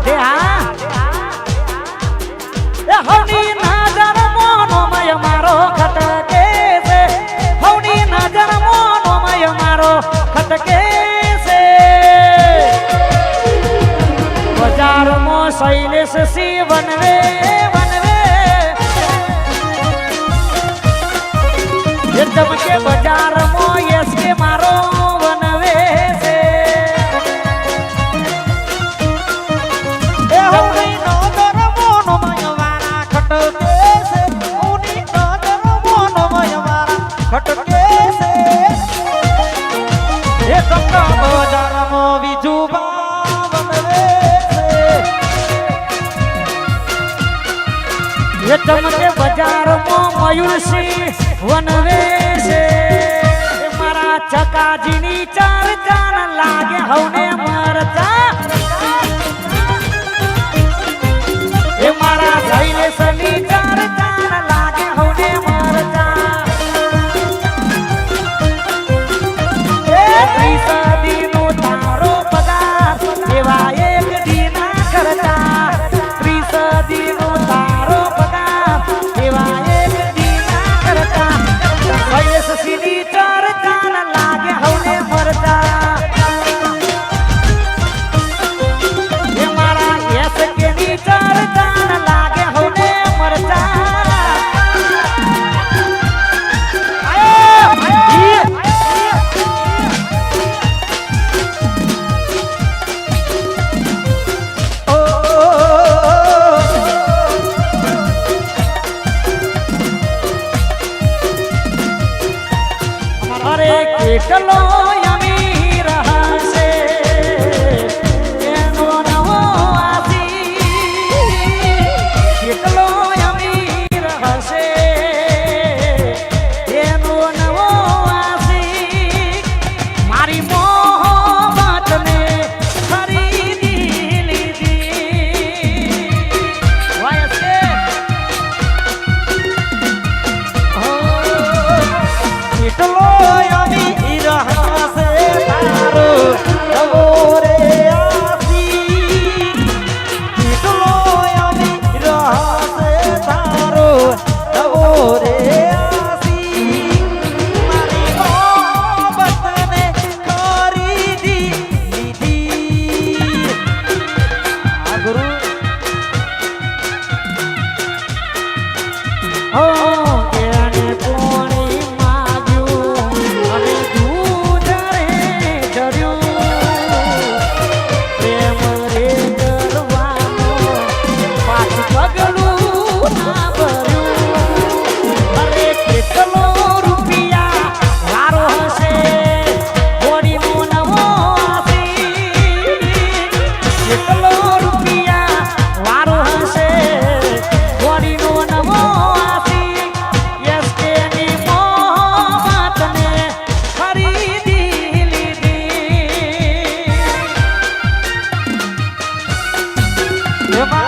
રાધે હા એ હવની નજર મોનો મય મારો ખટકે છે હવની નજર મોનો મય મારો ખટકે છે બજારમાં શૈલેષ સિંહ વનવે વનવે એ ચમકે બજારમાં યસ કે મારો વનવે છે એ હોની નજર મોનો મય મારા ખટકે છે હોની નજર મોનો મય મારા ખટકે છે એ ચમકા બજારમાં બીજું બાવનવે એ ચમકે બજારમાં મયુરસિંહ વનવે છે એ મારા ચકાજીની ચાર ચાર લાગે હવને મરતા એ મારા શૈલેષની ચાર ચાર લાગે હવને મરતા એ ત્રિસદીનો તારો પગાર એવા એક દીના કરતા ત્રિસદીનો તારો પગાર એવા એક દીના કરતા શૈલેષ સીધી ચાર ચાર લાગે હવને મરતા એ મારા યસ કેની ચાર ચાર લાગે હવને મરતા અરે કેટલો અમીર હશે એનો નવો આશી કેટલો અમીર હશે એનો નવો આશી મારી મોહબ્બતને ખરીદી લીધી વાયસ કે કેટલો અમીર હશે તારો નવો રે આશી કેટલો અમીર હશે તારો નવો રે આશી મારી મોહબ્બતને ખરીદી લીધી આ ગુરુ ઓ કેને કોણી માગ્યું અને દૂધ રે ચડ્યું પ્રેમ રે કરવાનો પાછું પગલું ના ભર્યું અરે કેટલો રૂપિયા વારો હશે હોડીનો નવો આશી કેટલો રૂપિયા વારો હશે હોડીનો નવો આશી યસ કેની મોહબ્બતને ખરીદી લીધી એમાં